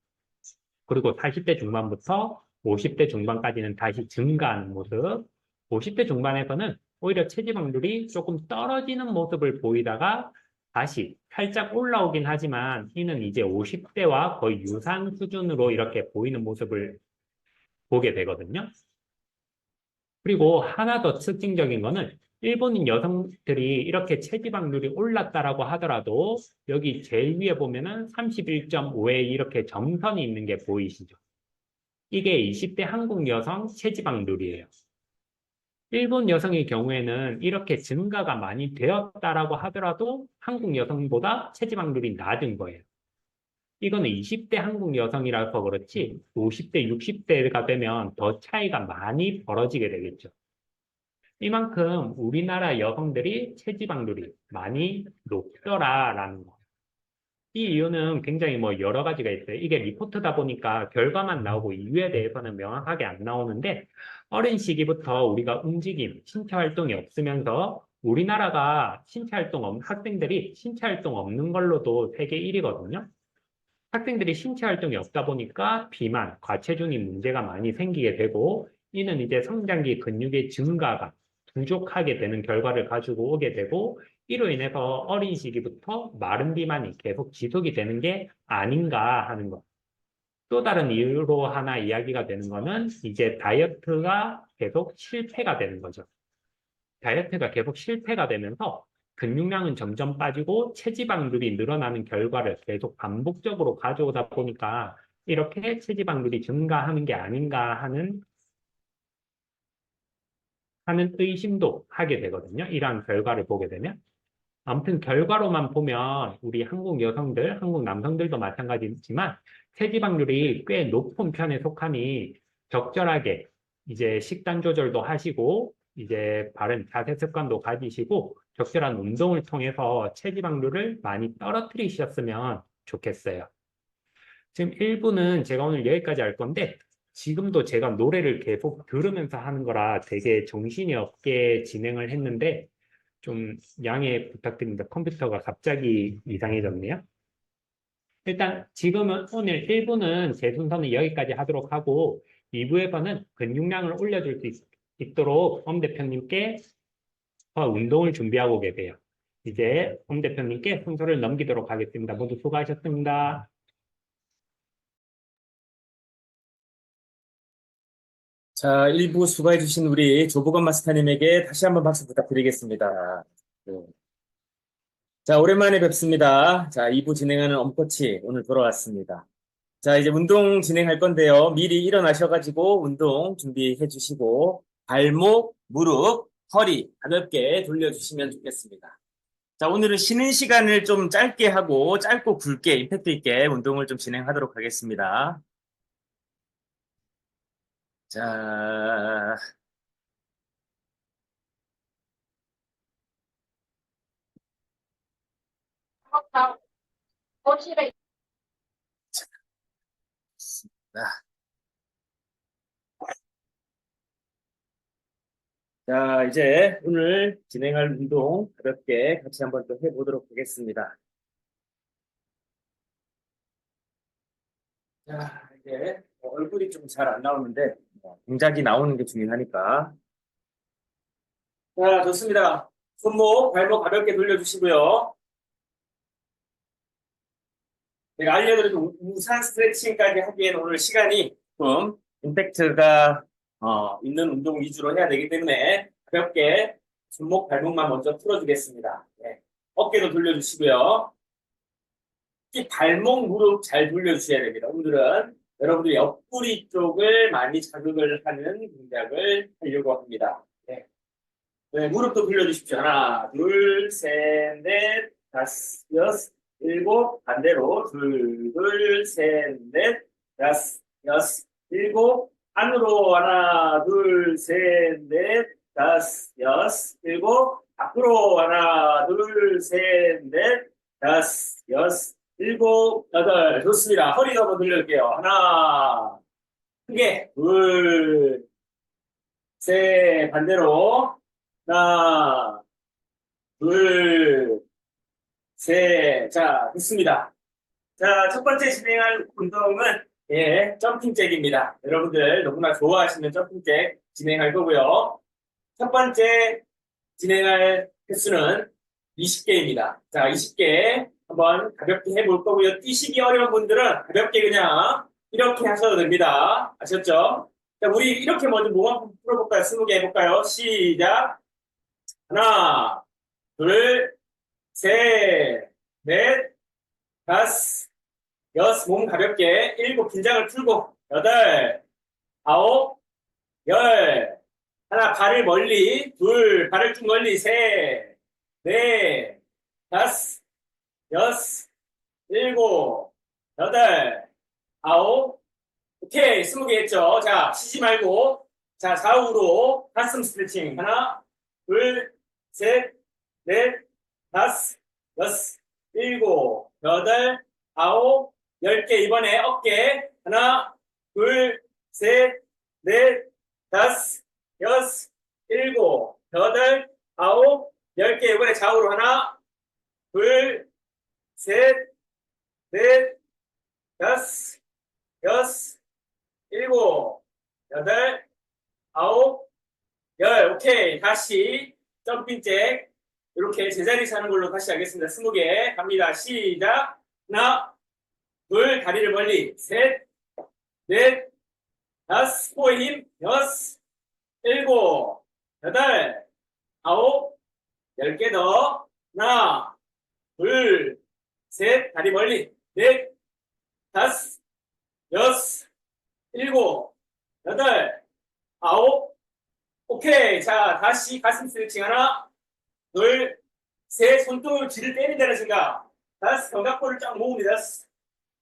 그리고 40대 중반부터 50대 중반까지는 다시 증가하는 모습. 50대 중반에서는 오히려 체지방률이 조금 떨어지는 모습을 보이다가 다시 살짝 올라오긴 하지만 이는 이제 50대와 거의 유사한 수준으로 이렇게 보이는 모습을 보게 되거든요. 그리고 하나 더 특징적인 거는 일본인 여성들이 이렇게 체지방률이 올랐다라고 하더라도 여기 제일 위에 보면은 31.5에 이렇게 점선이 있는 게 보이시죠? 이게 20대 한국 여성 체지방률이에요. 일본 여성의 경우에는 이렇게 증가가 많이 되었다라고 하더라도 한국 여성보다 체지방률이 낮은 거예요. 이거는 20대 한국 여성이라서 그렇지 50대, 60대가 되면 더 차이가 많이 벌어지게 되겠죠. 이만큼 우리나라 여성들이 체지방률이 많이 높더라라는 거. 이 이유는 굉장히 여러 가지가 있어요. 이게 리포트다 보니까 결과만 나오고 이유에 대해서는 명확하게 안 나오는데 어린 시기부터 우리가 움직임, 신체 활동이 없으면서 우리나라가 학생들이 신체 활동 없는 걸로도 세계 1위거든요. 학생들이 신체 활동이 없다 보니까 비만, 과체중이 문제가 많이 생기게 되고 이는 이제 성장기 근육의 증가가 부족하게 되는 결과를 가지고 오게 되고 이로 인해서 어린 시기부터 마른 비만이 계속 지속이 되는 게 아닌가 하는 것. 또 다른 이유로 하나 이야기가 되는 거는 이제 다이어트가 계속 실패가 되는 거죠. 다이어트가 계속 실패가 되면서 근육량은 점점 빠지고 체지방률이 늘어나는 결과를 계속 반복적으로 가져오다 보니까 이렇게 체지방률이 증가하는 게 아닌가 하는 의심도 하게 되거든요. 이러한 결과를 보게 되면. 아무튼 결과로만 보면 우리 한국 여성들, 한국 남성들도 마찬가지지만 체지방률이 꽤 높은 편에 속하니 적절하게 이제 식단 조절도 하시고 이제 바른 자세 습관도 가지시고 적절한 운동을 통해서 체지방률을 많이 떨어뜨리셨으면 좋겠어요. 지금 1부는 제가 오늘 여기까지 할 건데 지금도 제가 노래를 계속 들으면서 하는 거라 되게 정신이 없게 진행을 했는데 좀 양해 부탁드립니다. 컴퓨터가 갑자기 이상해졌네요. 일단 지금은 오늘 1부는 제 순서는 여기까지 하도록 하고 2부에서는 근육량을 올려줄 수 있도록 엄 대표님께 운동을 준비하고 계세요. 이제 엄 대표님께 순서를 넘기도록 하겠습니다. 모두 수고하셨습니다. 자, 1부 수고해주신 우리 조보건 마스터님에게 다시 한번 박수 부탁드리겠습니다. 네. 자, 오랜만에 뵙습니다. 자, 2부 진행하는 엄코치 오늘 돌아왔습니다. 자, 이제 운동 진행할 건데요. 미리 일어나셔가지고 운동 준비해 주시고 발목, 무릎, 허리 가볍게 돌려주시면 좋겠습니다. 자, 오늘은 쉬는 시간을 좀 짧게 하고 짧고 굵게 임팩트 있게 운동을 좀 진행하도록 하겠습니다. 자, 자, 이제 오늘 진행할 운동 가볍게 같이 한번 또 해보도록 하겠습니다. 자, 이제 얼굴이 좀 잘 안 나오는데 동작이 나오는 게 중요하니까. 자, 좋습니다. 손목, 발목 가볍게 돌려주시고요. 내가 알려드린 우산 스트레칭까지 하기에는 오늘 시간이 좀 임팩트가 있는 운동 위주로 해야 되기 때문에 가볍게 손목, 발목만 먼저 풀어주겠습니다. 네. 어깨도 돌려주시고요. 특히 발목, 무릎 잘 돌려주셔야 됩니다. 오늘은 여러분들이 옆구리 쪽을 많이 자극을 하는 동작을 하려고 합니다. 네. 네, 무릎도 돌려주십시오. 하나, 둘, 셋, 넷, 다섯, 여섯, 일곱, 반대로 둘, 셋, 넷, 다섯, 여섯, 일곱, 안으로 하나, 둘, 셋, 넷, 다섯, 여섯, 일곱, 앞으로 하나, 둘, 셋, 넷, 다섯, 여섯, 일곱, 여덟. 좋습니다. 허리도 한번 돌려볼게요. 하나, 크게, 둘, 셋, 반대로. 하나, 둘, 셋. 자, 됐습니다. 자, 첫 번째 진행할 운동은, 점핑 잭입니다. 여러분들 너무나 좋아하시는 점핑 잭 진행할 거고요. 첫 번째 진행할 횟수는 20개입니다. 자, 20개 한번 가볍게 해볼 거고요. 뛰시기 어려운 분들은 가볍게 그냥 이렇게 하셔도 됩니다. 아셨죠? 자, 우리 이렇게 먼저 몸 한번 풀어볼까요? 20개 해볼까요? 시작! 하나, 둘, 셋, 넷, 다섯, 여섯, 몸 가볍게, 일곱, 긴장을 풀고, 여덟, 아홉, 열, 하나, 발을 멀리, 둘, 발을 쭉 멀리, 셋, 넷, 다섯, 여섯, 일곱, 여덟, 아홉, 오케이, 20개 했죠? 자, 쉬지 말고, 자, 좌우로 가슴 스트레칭. 하나, 둘, 셋, 넷, 다섯, 여섯, 일곱, 여덟, 아홉, 10개. 이번에 어깨. 하나, 둘, 셋, 넷, 다섯, 여섯, 일곱, 여덟, 아홉, 10개. 이번에 좌우로 하나, 둘, 셋, 넷, 다섯, 여섯, 일곱, 여덟, 아홉, 열. 오케이. 다시 점핑 잭. 이렇게 제자리에서 하는 걸로 다시 하겠습니다. 20개 갑니다. 시작. 하나, 둘, 다리를 멀리. 셋, 넷, 다섯, 코에 힘. 여섯, 일곱, 여덟, 아홉, 10개 더. 하나, 둘, 셋, 다리 멀리. 넷, 다섯, 여섯, 일곱, 여덟, 아홉. 오케이. 자, 다시 가슴 스트레칭 하나, 둘, 셋. 손등을 뒤를 때린다는 생각. 다섯, 견갑골을 쫙 모읍니다. 다섯,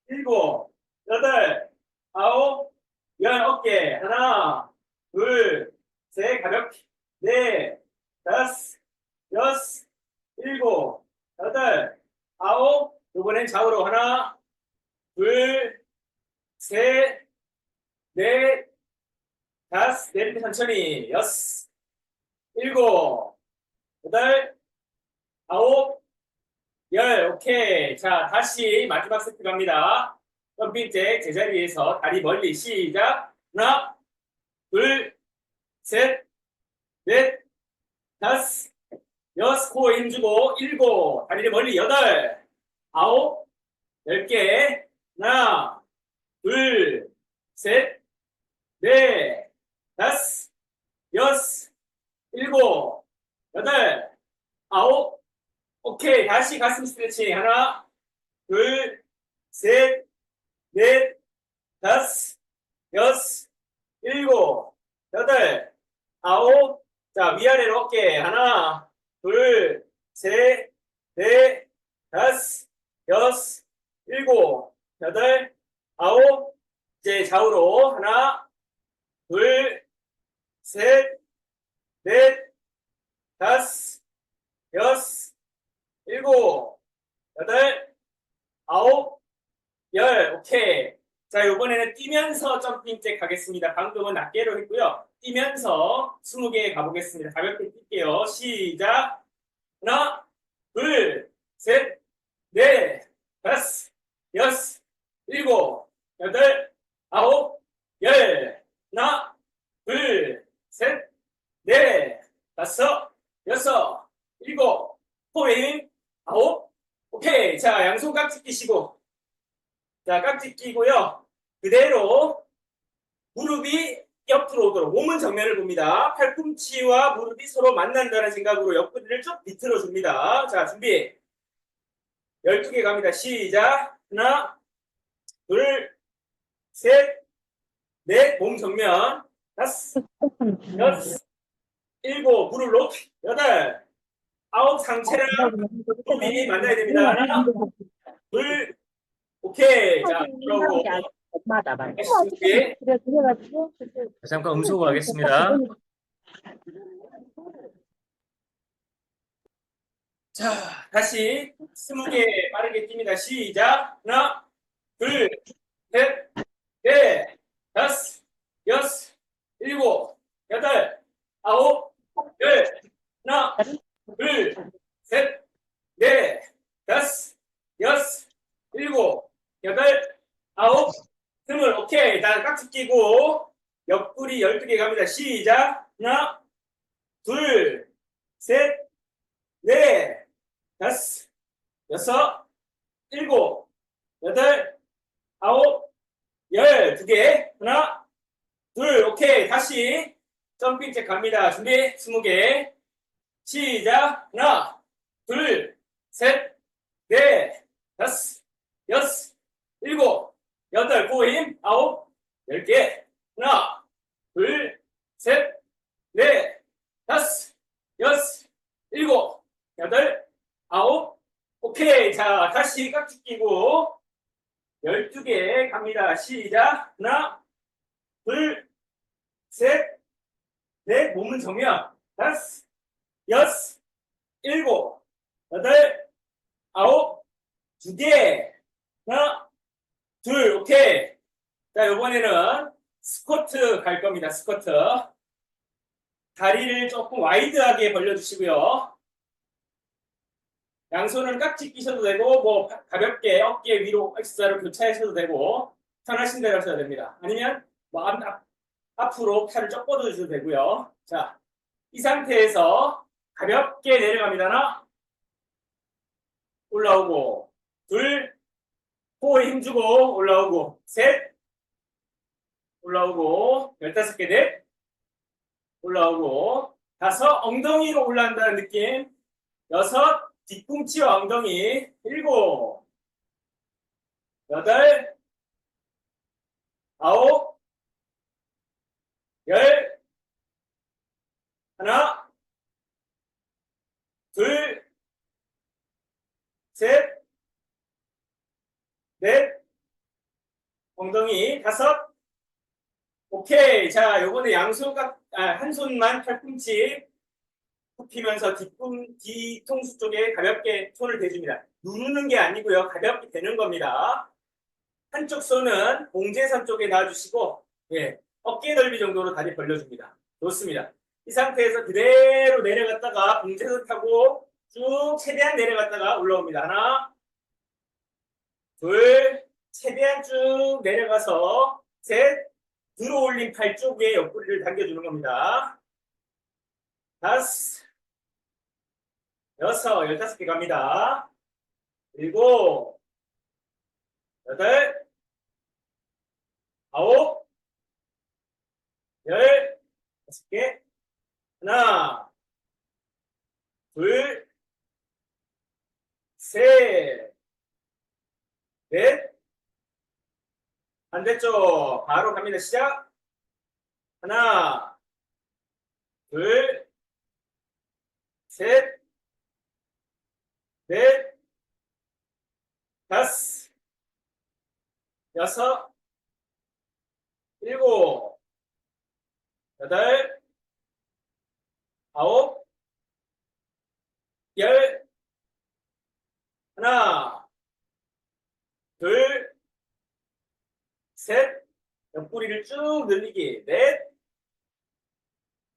일곱, 여덟, 아홉, 열. 어깨. 하나, 둘, 셋. 가볍게. 넷, 다섯, 여섯, 일곱, 여덟, 아홉. 이번엔 좌우로 하나, 둘, 셋, 넷, 다섯. 내리면 천천히. 여섯, 일곱, 여덟, 아홉, 열. 오케이. 자, 다시 마지막 세트 갑니다. 점핑잭 제자리에서 다리 멀리 시작. 하나, 둘, 셋, 넷, 다섯, 여섯. 코어 힘주고. 일곱. 다리를 멀리. 여덟, 아홉, 10개. 하나, 둘, 셋, 넷, 다섯, 여섯, 일곱, 여덟, 아홉. 오케이. 다시 가슴 스트레칭. 하나, 둘, 셋, 넷, 다섯, 여섯, 일곱, 여덟, 아홉. 자, 위아래로 어깨. 하나, 둘, 셋, 넷, 다섯, 여섯, 일곱, 여덟, 아홉. 이제 좌우로 하나, 둘, 셋, 넷, 다섯, 여섯, 일곱, 여덟, 아홉, 열. 오케이. 자, 이번에는 뛰면서 점핑잭 가겠습니다. 방금은 낱개로 했고요. 뛰면서 20개 가보겠습니다. 가볍게 뛸게요. 시작. 하나, 둘, 셋, 넷, 다섯, 여섯, 일곱, 여덟, 아홉, 열. 하나, 둘, 셋, 넷, 다섯, 여섯, 일곱, 코인, 아홉. 오케이. 자, 양손 깍지 끼시고. 자, 깍지 끼고요. 그대로 무릎이 옆으로 오도록 몸은 정면을 봅니다. 팔꿈치와 무릎이 서로 만난다는 생각으로 옆구리를 쭉 비틀어 줍니다. 자, 준비. 12개 갑니다. 시작. 하나, 둘, 셋, 넷. 몸 정면. 다섯, 여섯, 일곱. 무릎 높이. 여덟, 아홉. 상체랑 무릎이 만나야 됩니다. 하나, 둘, 오케이. 자, 그러고 맞아, 맞아. 다시 준비. 그래, 그래가지고. 잠깐 음소거 하겠습니다. 자, 다시 20개 빠르게 뜁니다. 시작. 하나, 둘, 셋, 넷, 다섯, 여섯, 일곱, 여덟, 아홉, 열. 하나, 둘, 셋, 넷, 다섯, 여섯, 일곱, 여덟, 아홉, 스물. 오케이. 다 깍지 끼고 옆구리 12개 갑니다. 시작. 하나, 둘, 셋, 넷, 다섯, 여섯, 일곱, 여덟, 아홉, 열. 2개. 하나, 둘. 오케이. 다시 점핑잭 갑니다. 준비. 20개. 시작. 하나, 둘, 셋, 넷, 다섯, 여섯, 일곱, 여덟. 고힘. 아홉, 10개. 하나, 둘, 셋, 넷, 다섯, 여섯, 일곱, 여덟, 아홉. 오케이. 자, 다시 깍지 끼고 12개 갑니다. 시작. 하나, 둘, 셋, 넷. 몸은 정면. 다섯, 여섯, 일곱, 여덟, 아홉. 2개. 하나, 둘. 오케이. 자, 이번에는 스쿼트 갈 겁니다. 스쿼트. 다리를 조금 와이드하게 벌려주시고요. 양손은 깍지 끼셔도 되고, 뭐 가볍게 어깨 위로 X자로 교차하셔도 되고, 편하신 대로 하셔도 됩니다. 아니면 뭐 앞으로 팔을 쭉 뻗어주셔도 되고요. 자, 이 상태에서 가볍게 내려갑니다. 하나, 올라오고, 둘, 코에 힘주고 올라오고, 셋, 올라오고, 15개 넷, 올라오고, 다섯, 엉덩이로 올라간다는 느낌, 여섯, 뒤꿈치와 엉덩이, 일곱, 여덟, 아홉, 열, 하나, 둘, 셋, 넷, 엉덩이 다섯. 오케이. 자, 요번에 양손각, 한 손만 팔꿈치 굽히면서 뒤통수 쪽에 가볍게 손을 대줍니다. 누르는 게 아니고요. 가볍게 대는 겁니다. 한쪽 손은 봉제선 쪽에 놔주시고, 예, 어깨 넓이 정도로 다리 벌려줍니다. 좋습니다. 이 상태에서 그대로 내려갔다가 봉제선 타고 쭉 최대한 내려갔다가 올라옵니다. 하나, 둘, 최대한 쭉 내려가서 셋, 들어올린 팔 쪽에 옆구리를 당겨주는 겁니다. 다섯, 여섯, 15개 갑니다. 일곱, 여덟, 아홉, 열, 5개. 하나, 둘, 셋, 넷. 반대쪽 바로 갑니다. 시작. 하나, 둘, 셋, 넷, 다섯, 여섯, 일곱, 여덟, 아홉, 열. 하나, 둘, 셋, 옆구리를 쭉 늘리기. 넷,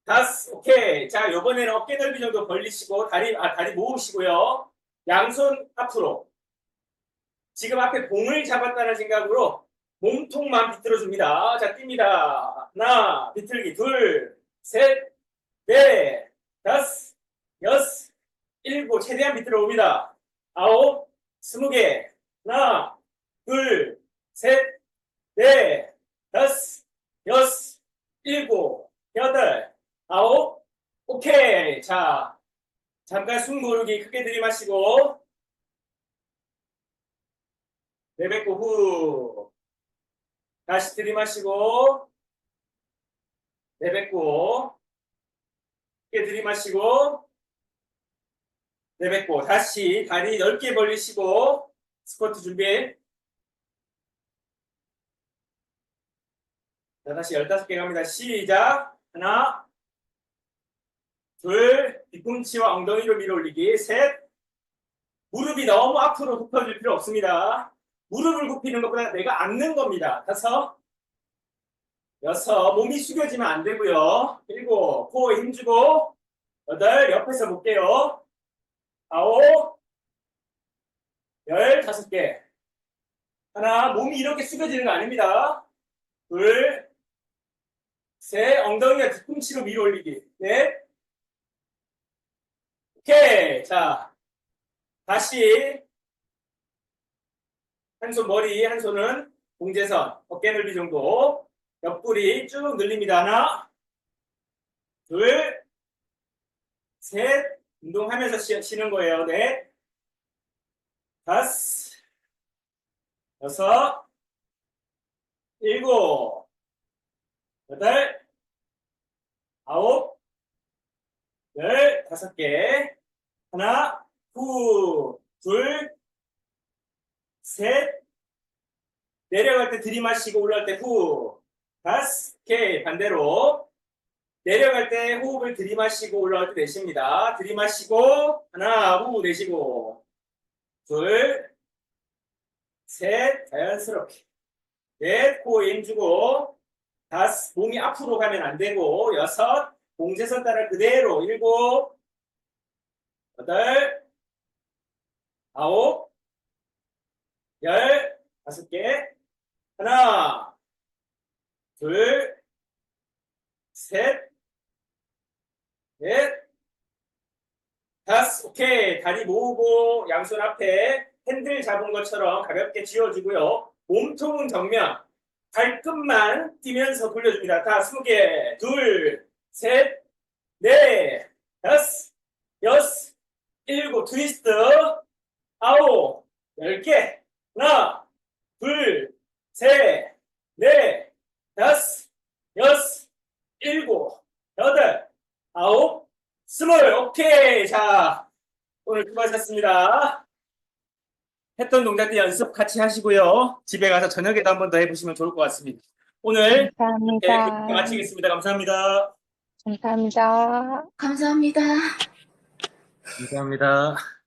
다섯. 오케이. 자, 요번에는 어깨 넓이 정도 벌리시고 다리 모으시고요. 양손 앞으로. 지금 앞에 봉을 잡았다는 생각으로 몸통만 비틀어줍니다. 자, 뜁니다. 하나, 비틀기. 둘, 셋, 넷, 다섯, 여섯, 일곱. 최대한 비틀어 옵니다. 아홉, 20개. 하나, 둘, 셋, 넷, 다섯, 여섯, 일곱, 여덟, 아홉. 오케이. 자, 잠깐 숨 고르기 크게 들이마시고 내뱉고 후. 다시 들이마시고 내뱉고 크게 들이마시고 내뱉고 다시 다리 넓게 벌리시고 스쿼트 준비. 자, 다시 15개 갑니다. 시작. 하나, 둘, 뒤꿈치와 엉덩이로 밀어 올리기. 셋, 무릎이 너무 앞으로 굽혀질 필요 없습니다. 무릎을 굽히는 것보다 내가 앉는 겁니다. 다섯, 여섯, 몸이 숙여지면 안 되고요. 일곱, 코에 힘주고. 여덟, 옆에서 볼게요. 아홉, 열, 5개. 하나, 몸이 이렇게 숙여지는 거 아닙니다. 둘, 셋, 엉덩이가 뒤꿈치로 밀어 올리기. 넷, 오케이. 자, 다시 한 손 머리, 한 손은 봉제선, 어깨 넓이 정도. 옆구리 쭉 늘립니다. 하나, 둘, 셋, 운동하면서 쉬는 거예요. 넷, 다섯, 여섯, 일곱, 여덟, 아홉, 열, 5개. 하나, 후, 둘, 셋, 내려갈 때 들이마시고 올라갈 때 후. 다섯. 오케이. 반대로 내려갈 때 호흡을 들이마시고 올라갈 때 내쉽니다. 들이마시고 하나, 후 내쉬고. 둘, 셋, 자연스럽게. 넷, 코에 힘주고. 다섯, 몸이 앞으로 가면 안 되고. 여섯, 봉제선 따라 그대로. 일곱, 여덟, 아홉, 열, 5개. 하나, 둘, 셋, 넷, 다섯. 오케이. 다리 모으고 양손 앞에 핸들 잡은 것처럼 가볍게 쥐어주고요. 몸통은 정면. 발끝만 뛰면서 돌려줍니다. 다 20개. 둘, 셋, 넷, 다섯, 여섯, 일곱. 트위스트. 아홉, 10개. 하나, 둘, 셋, 넷, 다섯, 여섯, 일곱, 여덟, 아홉, 스물. 오케이. 자, 오늘 수고하셨습니다. 했던 동작들 연습 같이 하시고요. 집에 가서 저녁에도 한 번 더 해보시면 좋을 것 같습니다. 오늘 감사합니다. 마치겠습니다. 감사합니다. 감사합니다. 감사합니다. 감사합니다.